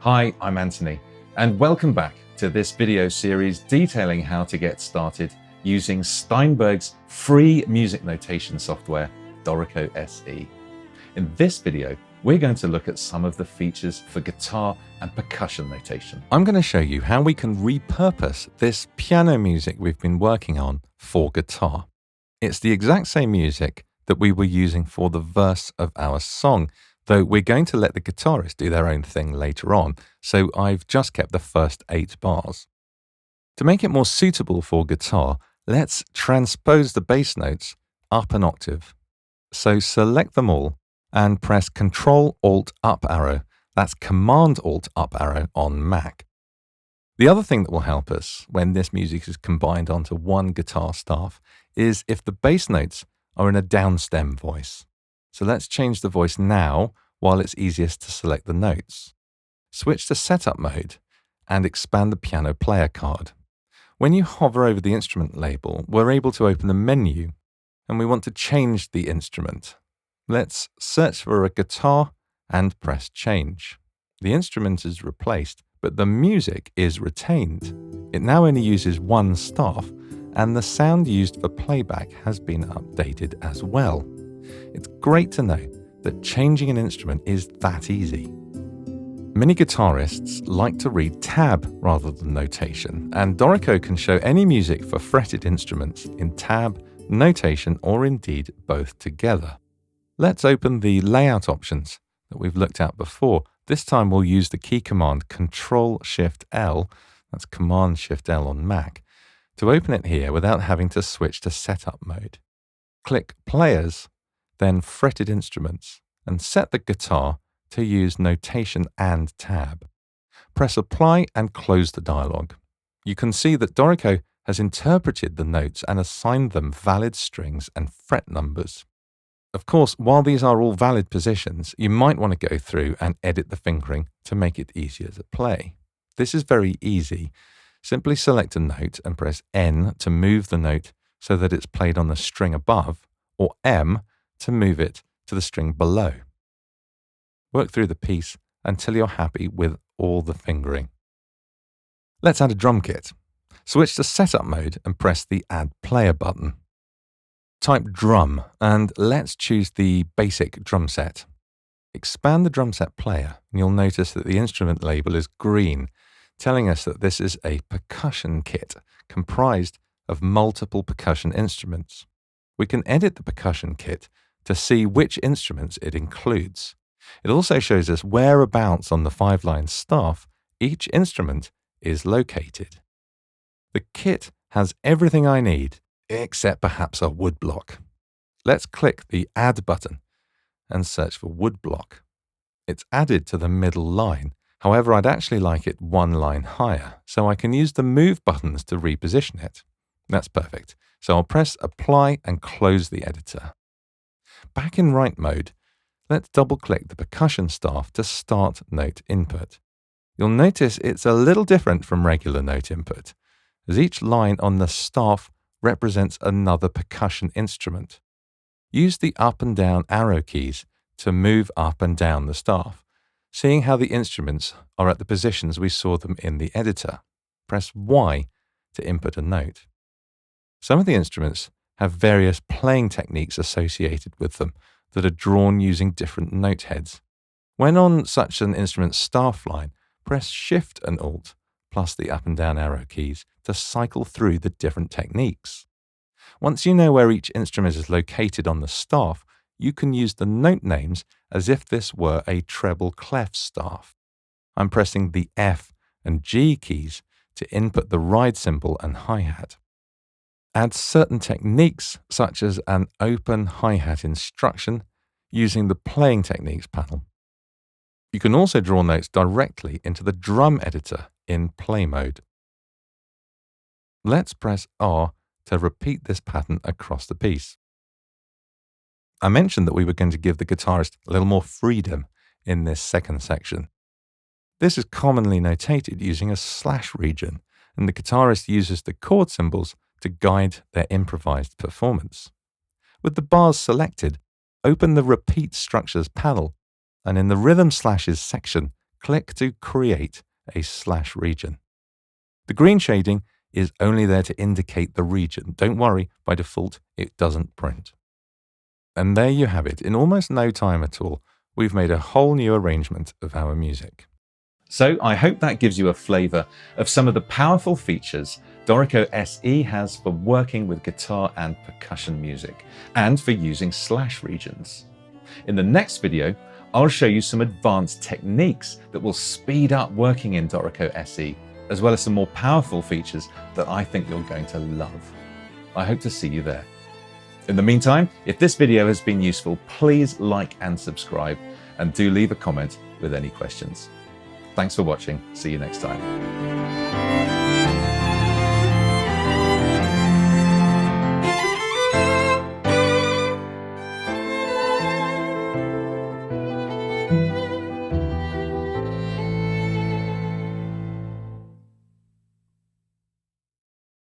Hi, I'm Anthony, and welcome back to this video series detailing how to get started using Steinberg's free music notation software, Dorico SE. In this video, we're going to look at some of the features for guitar and percussion notation. I'm going to show you how we can repurpose this piano music we've been working on for guitar. It's the exact same music that we were using for the verse of our song, though we're going to let the guitarist do their own thing later on, so I've just kept the first 8 bars. To make it more suitable for guitar, let's transpose the bass notes up an octave. So select them all and press Ctrl-Alt-Up arrow, that's Command-Alt-Up arrow on Mac. The other thing that will help us when this music is combined onto one guitar staff is if the bass notes are in a downstem voice. So let's change the voice now while it's easiest to select the notes. Switch to setup mode and expand the piano player card. When you hover over the instrument label, we're able to open the menu and we want to change the instrument. Let's search for a guitar and press change. The instrument is replaced, but the music is retained. It now only uses one staff and the sound used for playback has been updated as well. It's great to know that changing an instrument is that easy. Many guitarists like to read tab rather than notation, and Dorico can show any music for fretted instruments in tab, notation, or indeed both together. Let's open the layout options that we've looked at before. This time we'll use the key command Ctrl-Shift-L, that's Command-Shift-L on Mac, to open it here without having to switch to setup mode. Click Players, then Fretted Instruments, and set the guitar to use notation and tab. Press Apply and close the dialog. You can see that Dorico has interpreted the notes and assigned them valid strings and fret numbers. Of course, while these are all valid positions, you might want to go through and edit the fingering to make it easier to play. This is very easy. Simply select a note and press N to move the note so that it's played on the string above, or M to move it to the string below. Work through the piece until you're happy with all the fingering. Let's add a drum kit. Switch to setup mode and press the Add Player button. Type drum and let's choose the basic drum set. Expand the drum set player and you'll notice that the instrument label is green, telling us that this is a percussion kit comprised of multiple percussion instruments. We can edit the percussion kit to see which instruments it includes. It also shows us whereabouts on the 5-line staff each instrument is located. The kit has everything I need, except perhaps a wood block. Let's click the Add button and search for wood block. It's added to the middle line. However, I'd actually like it one line higher, so I can use the Move buttons to reposition it. That's perfect. So I'll press Apply and close the editor. Back in write mode, let's double-click the percussion staff to start note input. You'll notice it's a little different from regular note input, as each line on the staff represents another percussion instrument. Use the up and down arrow keys to move up and down the staff, seeing how the instruments are at the positions we saw them in the editor. Press Y to input a note. Some of the instruments have various playing techniques associated with them that are drawn using different note heads. When on such an instrument's staff line, press Shift and Alt plus the up and down arrow keys to cycle through the different techniques. Once you know where each instrument is located on the staff, you can use the note names as if this were a treble clef staff. I'm pressing the F and G keys to input the ride cymbal and hi-hat. Add certain techniques such as an open hi-hat instruction using the Playing Techniques panel. You can also draw notes directly into the drum editor in play mode. Let's press R to repeat this pattern across the piece. I mentioned that we were going to give the guitarist a little more freedom in this second section. This is commonly notated using a slash region, and the guitarist uses the chord symbols to guide their improvised performance. With the bars selected, open the Repeat Structures panel, and in the Rhythm Slashes section, click to create a slash region. The green shading is only there to indicate the region. Don't worry, by default, it doesn't print. And there you have it. In almost no time at all, we've made a whole new arrangement of our music. So I hope that gives you a flavor of some of the powerful features Dorico SE has for working with guitar and percussion music, and for using slash regions. In the next video, I'll show you some advanced techniques that will speed up working in Dorico SE, as well as some more powerful features that I think you're going to love. I hope to see you there. In the meantime, if this video has been useful, please like and subscribe, and do leave a comment with any questions. Thanks for watching. See you next time.